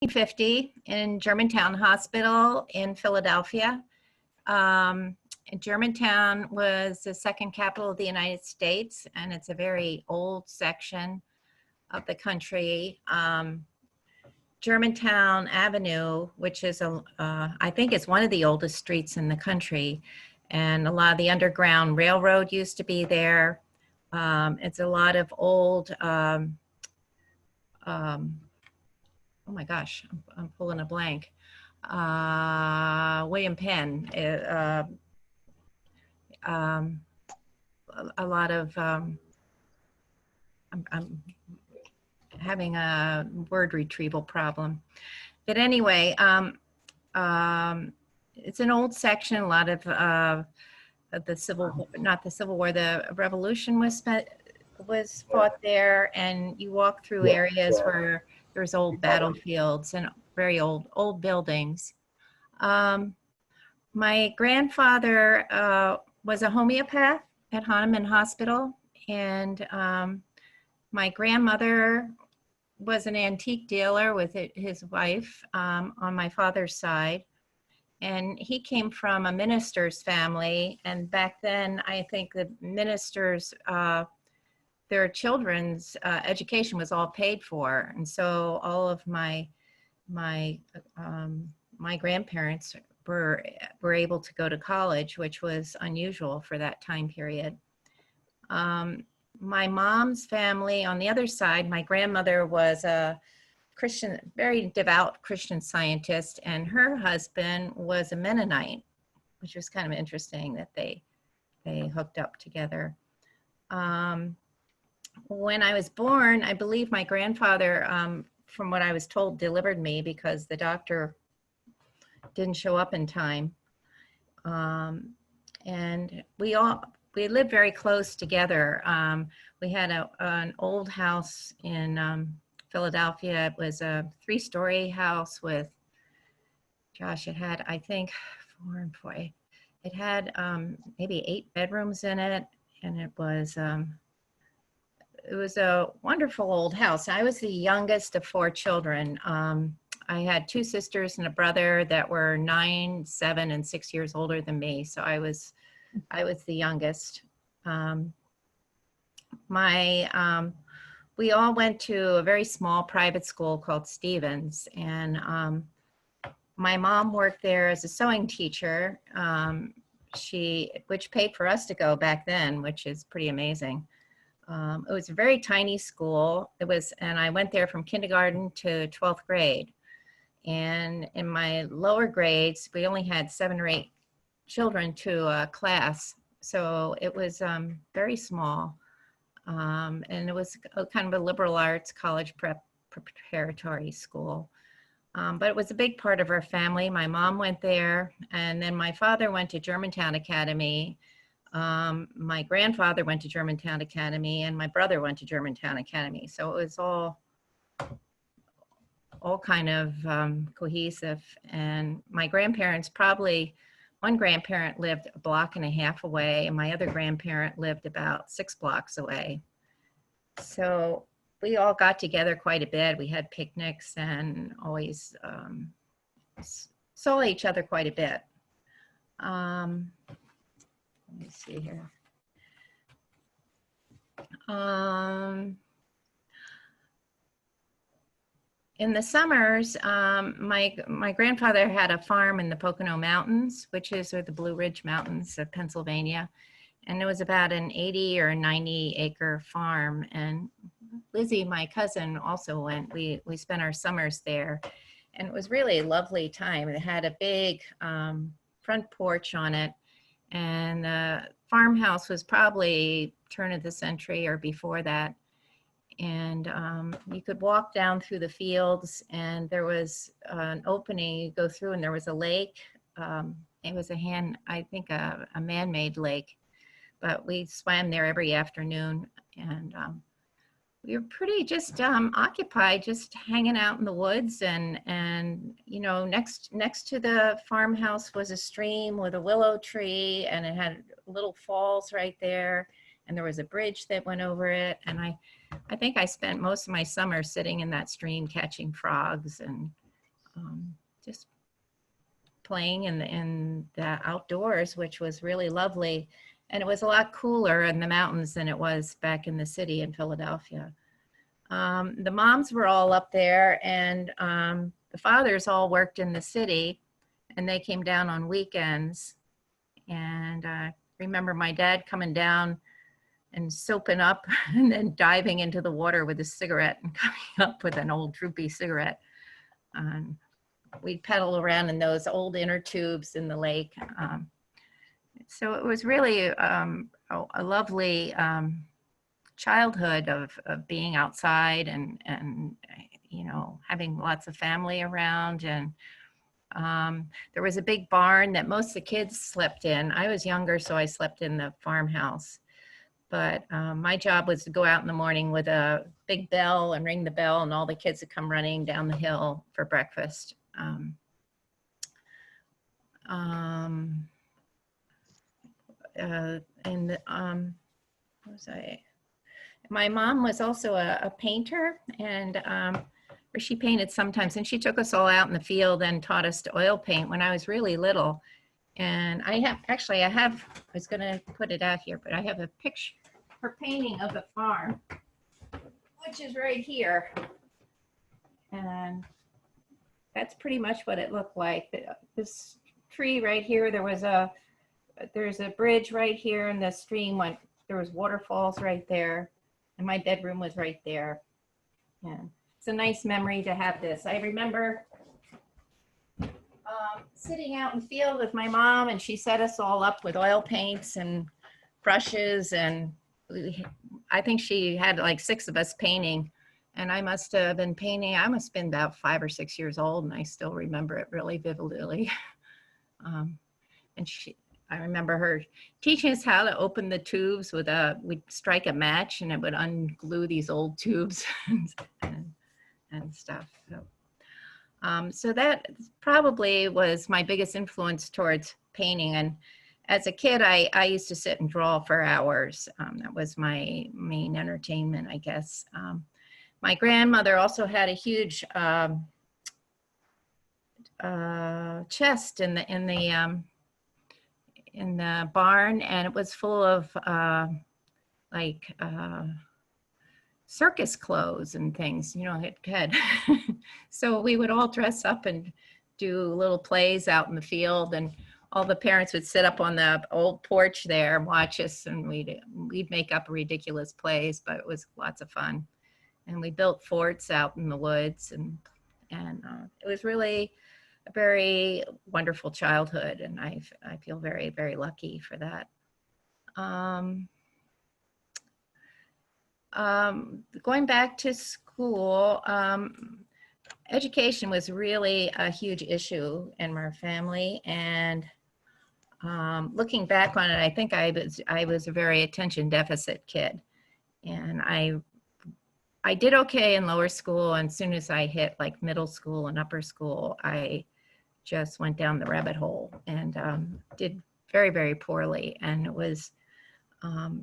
1950 in Germantown Hospital in Philadelphia. Germantown was the second capital of the United States, and it's a very old section of the country. Germantown Avenue, which is I think it's one of the oldest streets in the country, and a lot of the Underground Railroad used to be there. It's a lot of old, oh my gosh, I'm pulling a blank. William Penn, a lot of, I'm having a word retrieval problem. But anyway, it's an old section. A lot of the Revolution was fought there, and you walk through areas where there's old battlefields and very old buildings. My grandfather was a homeopath at Hahnemann Hospital, and my grandmother was an antique dealer with his wife on my father's side. And he came from a minister's family. And back then, I think the ministers, their children's education was all paid for. And so all of my grandparents were able to go to college, which was unusual for that time period. My mom's family on the other side, my grandmother was a Christian, very devout Christian Scientist, and her husband was a Mennonite, which was kind of interesting that they hooked up together. When I was born, I believe my grandfather, from what I was told, delivered me because the doctor didn't show up in time. And we lived very close together. We had an old house in Philadelphia. It was a 3-story house with, gosh, it had, I think, it had maybe 8 bedrooms in it, and it was a wonderful old house. I was the youngest of 4 children. I had 2 sisters and a brother that were 9, 7, and 6 years older than me. So I was the youngest. We all went to a very small private school called Stevens, and my mom worked there as a sewing teacher, which paid for us to go back then, which is pretty amazing. It was a very tiny school. And I went there from kindergarten to 12th grade. And in my lower grades, we only had 7 or 8 children to a class. So it was very small. And it was kind of a liberal arts college preparatory school. But it was a big part of our family. My mom went there, and then my father went to Germantown Academy. My grandfather went to Germantown Academy, and my brother went to Germantown Academy. So it was all kind of cohesive. And my grandparents, probably one grandparent lived a block and a half away, and my other grandparent lived about 6 blocks away. So we all got together quite a bit. We had picnics and always saw each other quite a bit. Let me see here. In the summers, my grandfather had a farm in the Pocono Mountains, which is the Blue Ridge Mountains of Pennsylvania. And it was about an 80 or 90 acre farm. And Lizzie, my cousin, also went. We spent our summers there. And it was really a lovely time. It had a big front porch on it. And the farmhouse was probably turn of the century or before that. And you could walk down through the fields, and there was an opening. You go through, and there was a lake. It was a man-made lake, but we swam there every afternoon, and we were pretty just occupied, just hanging out in the woods. And you know, next to the farmhouse was a stream with a willow tree, and it had little falls right there, and there was a bridge that went over it. And I think I spent most of my summer sitting in that stream catching frogs and just playing in the outdoors, which was really lovely. And it was a lot cooler in the mountains than it was back in the city in Philadelphia. The moms were all up there, and the fathers all worked in the city, and they came down on weekends. And I remember my dad coming down and soaping up and then diving into the water with a cigarette and coming up with an old droopy cigarette. We'd pedal around in those old inner tubes in the lake. So it was really a lovely childhood of being outside and you know, having lots of family around. And there was a big barn that most of the kids slept in. I was younger, so I slept in the farmhouse. But my job was to go out in the morning with a big bell and ring the bell, and all the kids would come running down the hill for breakfast. What was I? My mom was also a painter, and or she painted sometimes, and she took us all out in the field and taught us to oil paint when I was really little. And I was going to put it out here, but I have a picture, her painting of the farm, which is right here. And that's pretty much what it looked like. This tree right here, there's a bridge right here, and the stream went, there was waterfalls right there, and my bedroom was right there. Yeah, it's a nice memory to have this. I remember sitting out in the field with my mom, and she set us all up with oil paints and brushes, and I think she had like 6 of us painting, and I must have been painting, I must have been about 5 or 6 years old, and I still remember it really vividly. And I remember her teaching us how to open the tubes with we'd strike a match and it would unglue these old tubes and stuff. So that probably was my biggest influence towards painting. And as a kid, I used to sit and draw for hours. That was my main entertainment, I guess. My grandmother also had a huge chest in the barn, and it was full of circus clothes and things, you know, it had. So we would all dress up and do little plays out in the field, and all the parents would sit up on the old porch there and watch us, and we'd make up ridiculous plays, but it was lots of fun. And we built forts out in the woods, and it was really a very wonderful childhood, and I feel very, very lucky for that. Going back to school, education was really a huge issue in our family, and looking back on it, I think I was a very attention deficit kid, and I did okay in lower school, and as soon as I hit like middle school and upper school, I just went down the rabbit hole and did very, very poorly. And it was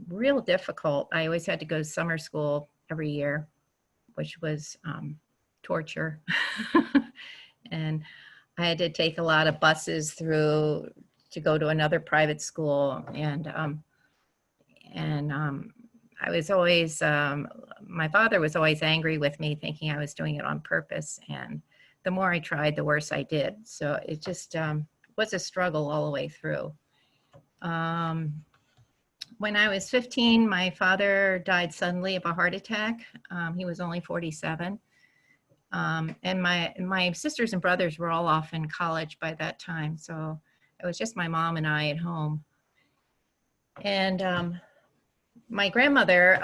real difficult. I always had to go to summer school every year, which was torture. And I had to take a lot of buses through to go to another private school. And I was always, my father was always angry with me, thinking I was doing it on purpose. And the more I tried, the worse I did. So it just was a struggle all the way through. When I was 15, my father died suddenly of a heart attack. He was only 47. And my sisters and brothers were all off in college by that time. So it was just my mom and I at home. And my grandmother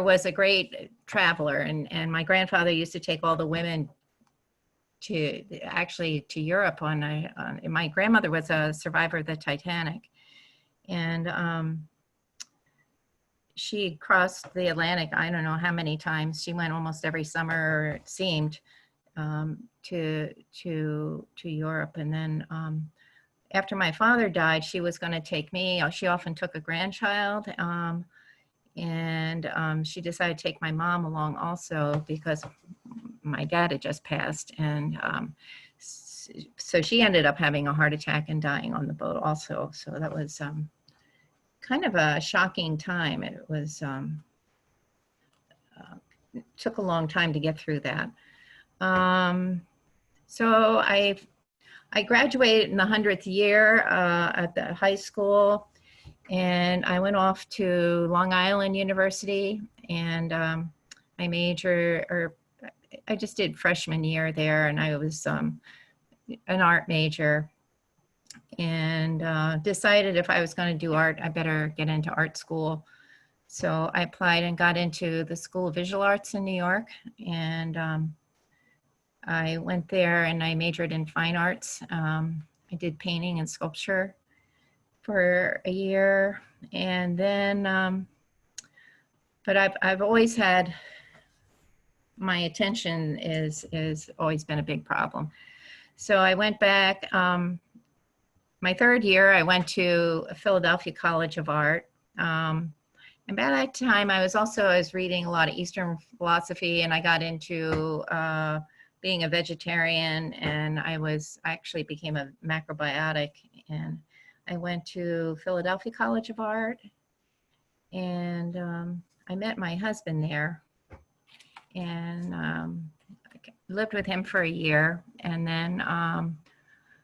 was a great traveler, and my grandfather used to take all the women to Europe and my grandmother was a survivor of the Titanic, and she crossed the Atlantic, I don't know how many times. She went almost every summer, it seemed, to Europe. And then after my father died, she was going to take me. She often took a grandchild, and she decided to take my mom along also, because my dad had just passed, and so she ended up having a heart attack and dying on the boat also. So that was kind of a shocking time. It was took a long time to get through that. So I graduated in the 100th year at the high school, and I went off to Long Island University, and my major, or I just did freshman year there, and I was an art major, and decided if I was going to do art, I better get into art school. So I applied and got into the School of Visual Arts in New York, and I went there and I majored in fine arts. I did painting and sculpture for a year, and then, but I've always had, my attention is always been a big problem. So I went back, my third year, I went to Philadelphia College of Art. And by that time, I was reading a lot of Eastern philosophy, and I got into being a vegetarian, and I actually became a macrobiotic, and I went to Philadelphia College of Art, and I met my husband there, and lived with him for a year, and then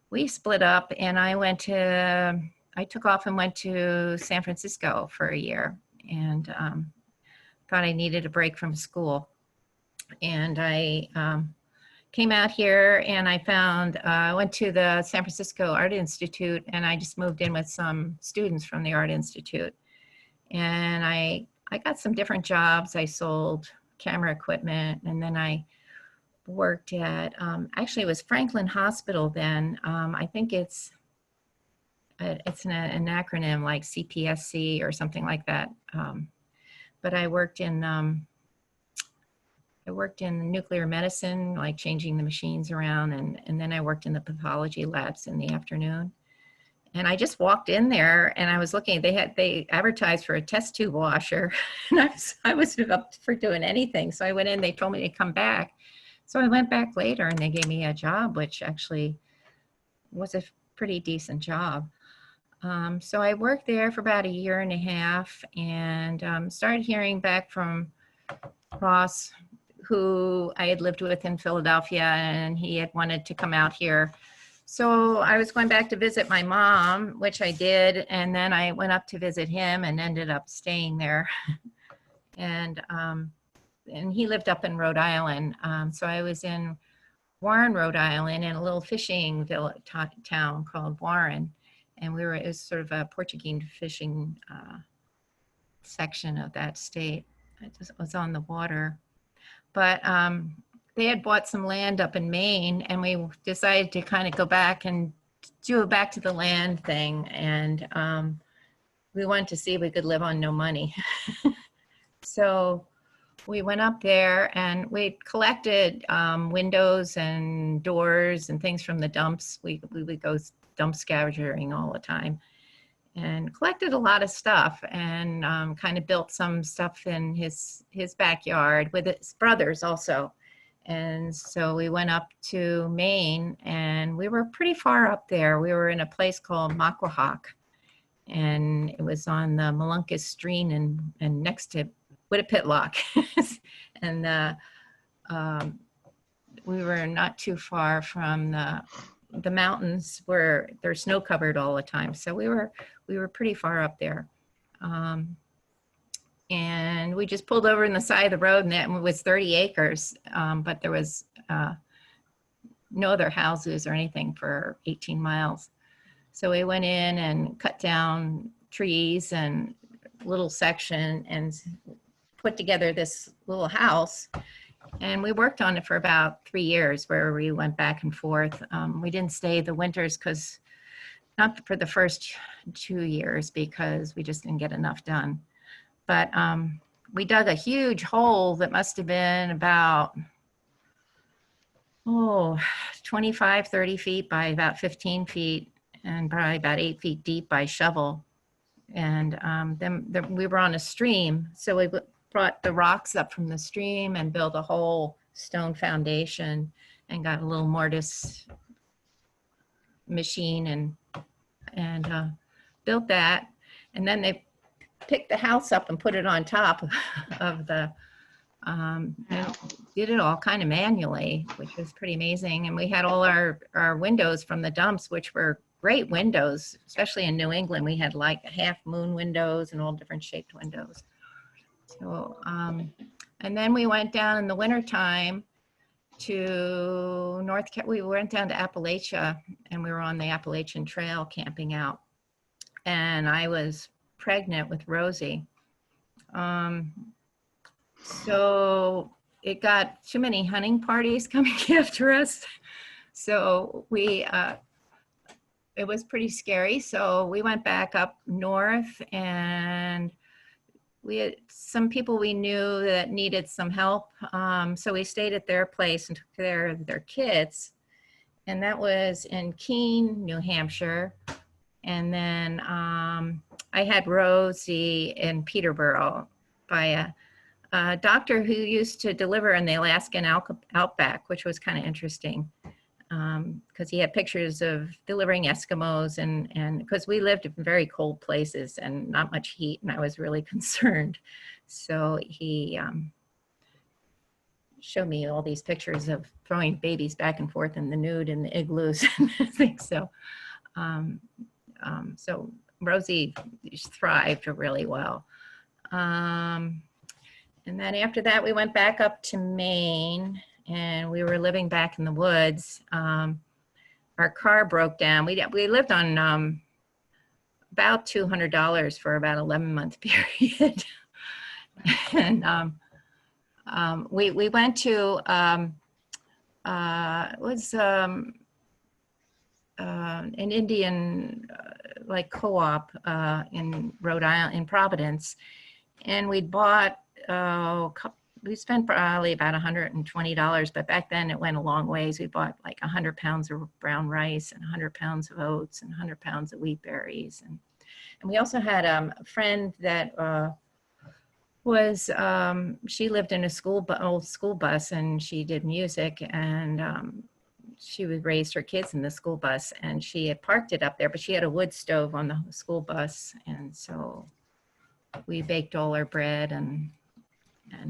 we split up, and I took off and went to San Francisco for a year, and thought I needed a break from school. And I came out here, and I went to the San Francisco Art Institute, and I just moved in with some students from the Art Institute. And I got some different jobs. I sold camera equipment, and then I worked at, actually it was Franklin Hospital then. I think it's an acronym like CPSC or something like that. But I worked in nuclear medicine, like changing the machines around, and then I worked in the pathology labs in the afternoon. And I just walked in there, and I was looking. They advertised for a test tube washer, and I was up for doing anything. So I went in. They told me to come back. So I went back later, and they gave me a job, which actually was a pretty decent job. So I worked there for about a year and a half, and started hearing back from Ross, who I had lived with in Philadelphia, and he had wanted to come out here. So I was going back to visit my mom, which I did, and then I went up to visit him and ended up staying there. And he lived up in Rhode Island. So I was in Warren, Rhode Island, in a little fishing village town called Warren. And it was sort of a Portuguese fishing section of that state. It was on the water. But they had bought some land up in Maine, and we decided to kind of go back and do a back to the land thing. And we wanted to see if we could live on no money. So we went up there, and we collected windows and doors and things from the dumps. We would go dump scavenging all the time, and collected a lot of stuff, and kind of built some stuff in his backyard with his brothers also. And so we went up to Maine, and we were pretty far up there. We were in a place called Macquahawk, and it was on the Molunkus Stream and next to Wittipitlock. And we were not too far from the mountains where they're snow covered all the time. So we were pretty far up there. And we just pulled over in the side of the road, and it was 30 acres, but there was no other houses or anything for 18 miles. So we went in and cut down trees and little section and put together this little house. And we worked on it for about 3 years, where we went back and forth. We didn't stay the winters, not for the first 2 years, because we just didn't get enough done. But we dug a huge hole that must have been about 25, 30 feet by about 15 feet, and probably about 8 feet deep by shovel. And then we were on a stream, so we brought the rocks up from the stream and built a hole stone foundation and got a little mortise machine and built that. And then they picked the house up and put it on top of the, and did it all kind of manually, which was pretty amazing. And we had all our windows from the dumps, which were great windows, especially in New England. We had like half moon windows and all different shaped windows. So, and then we went down in the wintertime to we went down to Appalachia, and we were on the Appalachian Trail camping out. And I was pregnant with Rosie. So it got too many hunting parties coming after us. So it was pretty scary. So we went back up north, and we had some people we knew that needed some help. So we stayed at their place and took care of their kids. And that was in Keene, New Hampshire. And then I had Rosie in Peterborough by a doctor who used to deliver in the Alaskan outback, which was kind of interesting because he had pictures of delivering Eskimos, and because we lived in very cold places and not much heat, and I was really concerned. So he showed me all these pictures of throwing babies back and forth in the nude and the igloos and things. So, so Rosie thrived really well. And then after that, we went back up to Maine, and we were living back in the woods. Our car broke down. We lived on about $200 for about 11-month period. And we went to an Indian like co-op in Rhode Island, in Providence, and we'd bought we spent probably about $120, but back then it went a long ways. We bought like 100 pounds of brown rice and 100 pounds of oats and 100 pounds of wheat berries. And we also had a friend that she lived in a old school bus, and she did music, and she would raise her kids in the school bus, and she had parked it up there, but she had a wood stove on the school bus. And so we baked all our bread and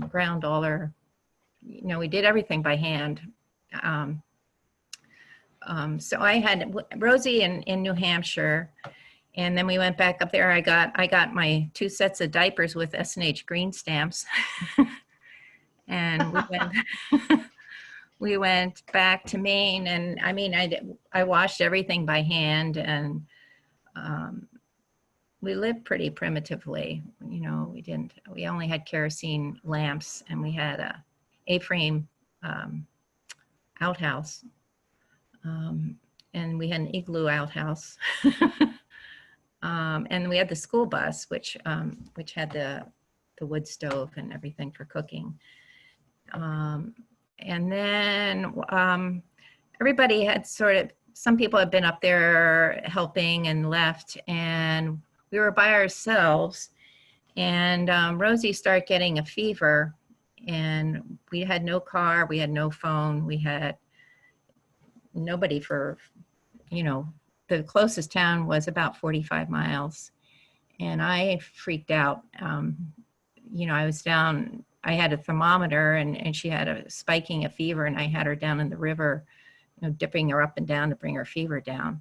ground all our, we did everything by hand. So I had Rosie in New Hampshire, and then we went back up there. I got my 2 sets of diapers with S&H green stamps. And we went back to Maine, and I mean, I washed everything by hand, and we lived pretty primitively. We only had kerosene lamps, and we had a A-frame outhouse, and we had an igloo outhouse. And we had the school bus, which had the wood stove and everything for cooking. And then everybody had some people had been up there helping and left, and we were by ourselves. And Rosie started getting a fever, and we had no car, we had no phone, we had nobody for, the closest town was about 45 miles. And I freaked out. I was down, I had a thermometer, and she had spiking a fever, and I had her down in the river, dipping her up and down to bring her fever down.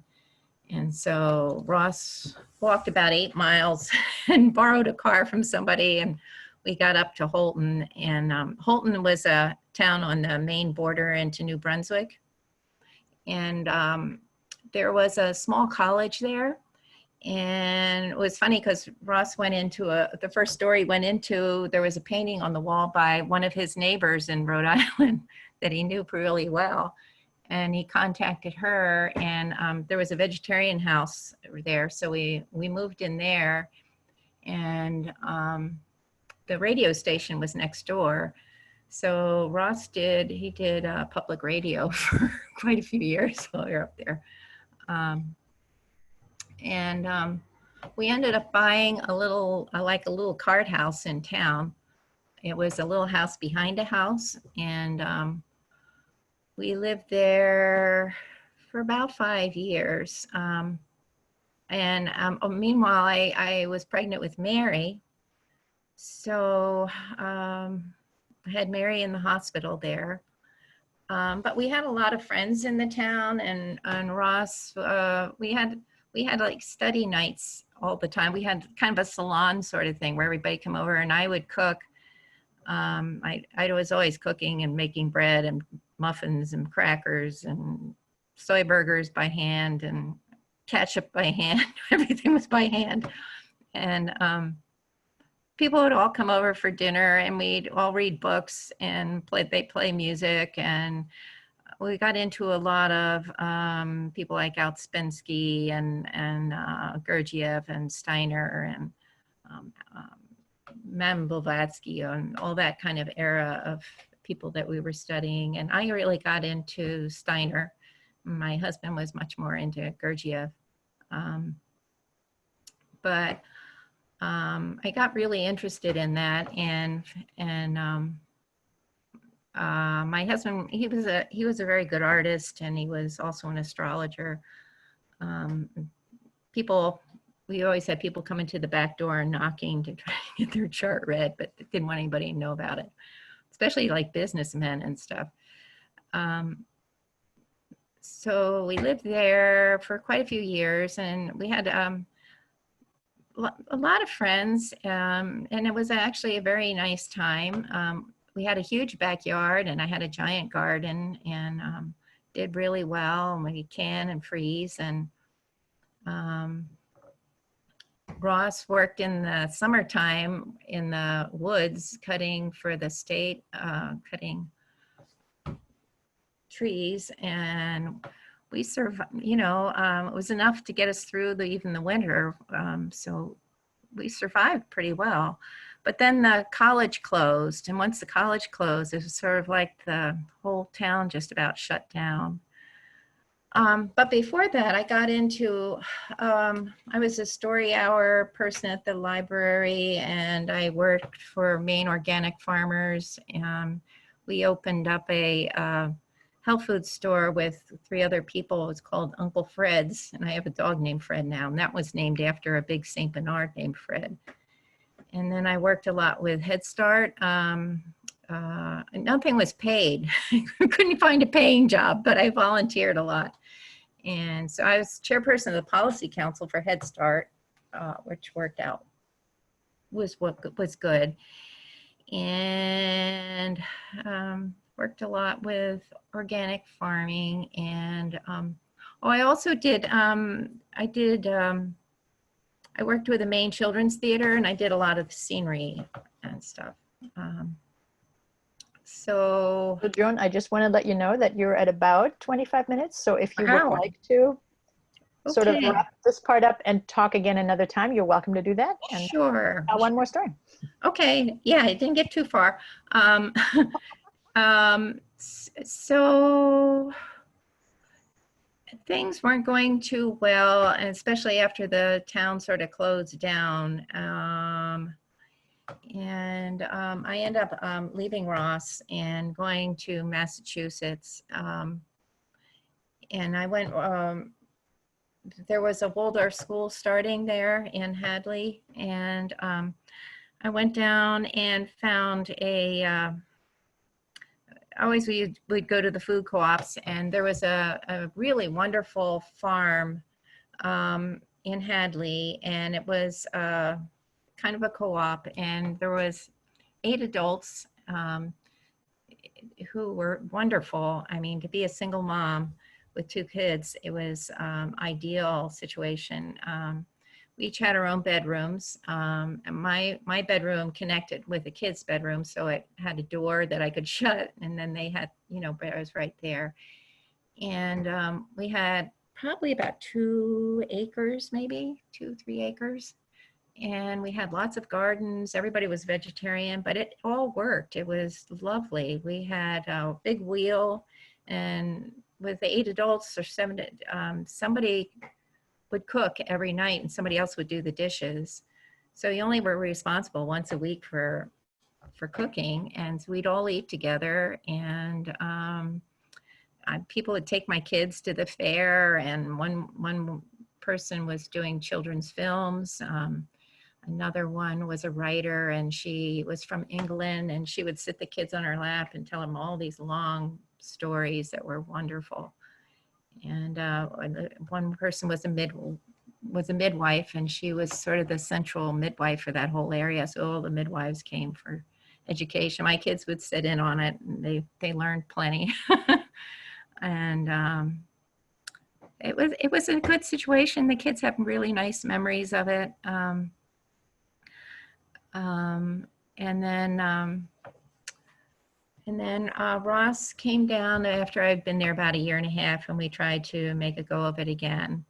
And so Ross walked about 8 miles and borrowed a car from somebody, and we got up to Holton. And Holton was a town on the Maine border into New Brunswick. And there was a small college there. And it was funny because Ross went into the first story went into, there was a painting on the wall by one of his neighbors in Rhode Island that he knew really well. And he contacted her, and there was a vegetarian house there. So we moved in there, and the radio station was next door. So Ross did public radio for quite a few years while we were up there. And we ended up buying a little card house in town. It was a little house behind a house, and we lived there for about 5 years. Meanwhile, I was pregnant with Mary. So I had Mary in the hospital there. But we had a lot of friends in the town, and Ross, we had like study nights all the time. We had kind of a salon sort of thing where everybody come over, and I would cook. I was always cooking and making bread and muffins and crackers and soy burgers by hand and ketchup by hand. Everything was by hand. And people would all come over for dinner, and we'd all read books and they'd play music. And we got into a lot of people like Ouspensky and Gurdjieff and Steiner and Mam Blavatsky and all that kind of era of people that we were studying. And I really got into Steiner. My husband was much more into Gurdjieff. But I got really interested in that, and my husband, he was a very good artist, and he was also an astrologer. We always had people coming to the back door and knocking to try to get their chart read, but didn't want anybody to know about it, especially like businessmen and stuff. So we lived there for quite a few years, and we had a lot of friends, and it was actually a very nice time. We had a huge backyard, and I had a giant garden, and did really well. And we can and freeze, and Ross worked in the summertime in the woods, cutting for the state, cutting trees, and we survived. It was enough to get us through even the winter, so we survived pretty well. But then the college closed, and once the college closed, it was sort of like the whole town just about shut down. But before that, I got into, I was a story hour person at the library, and I worked for Maine Organic Farmers. We opened up a health food store with 3 other people. It's called Uncle Fred's, and I have a dog named Fred now, and that was named after a big St. Bernard named Fred. And then I worked a lot with Head Start. Nothing was paid. I couldn't find a paying job, but I volunteered a lot. And so I was chairperson of the policy council for Head Start, which worked out, was good. And worked a lot with organic farming. And I also did, I worked with the Maine Children's Theater, and I did a lot of scenery and stuff. So Joan, I just want to let you know that you're at about 25 minutes. So if you would like to sort of wrap this part up and talk again another time, you're welcome to do that. And sure. One more story. Okay. Yeah, I didn't get too far. So things weren't going too well, and especially after the town sort of closed down. I ended up leaving Ross and going to Massachusetts. And I went, there was a Waldorf school starting there in Hadley. And I went down and found we'd go to the food co-ops, and there was a really wonderful farm in Hadley, and it was kind of a co-op, and there was 8 adults who were wonderful. I mean, to be a single mom with 2 kids, it was ideal situation. We each had our own bedrooms. And my bedroom connected with the kids' bedroom, so it had a door that I could shut, and then they had, I was right there. And we had probably about 2 acres, maybe 2-3 acres. And we had lots of gardens. Everybody was vegetarian, but it all worked. It was lovely. We had a big wheel, and with the 8 adults or 7, somebody would cook every night and somebody else would do the dishes. So you only were responsible once a week for for cooking, and so we'd all eat together. And people would take my kids to the fair, and one person was doing children's films. Another one was a writer, and she was from England, and she would sit the kids on her lap and tell them all these long stories that were wonderful. And one person was a midwife, and she was sort of the central midwife for that whole area. So all the midwives came for education. My kids would sit in on it, and they learned plenty. And it was a good situation. The kids have really nice memories of it. And then Ross came down after I'd been there about a year and a half, and we tried to make a go of it again.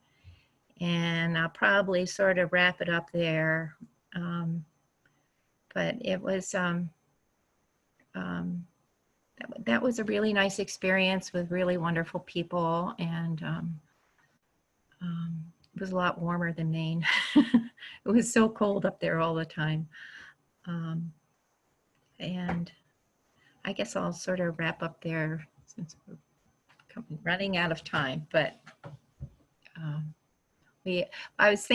And I'll probably sort of wrap it up there. But it was, that was a really nice experience with really wonderful people. And it was a lot warmer than Maine. It was so cold up there all the time. And I guess I'll sort of wrap up there since we're running out of time. But I was thinking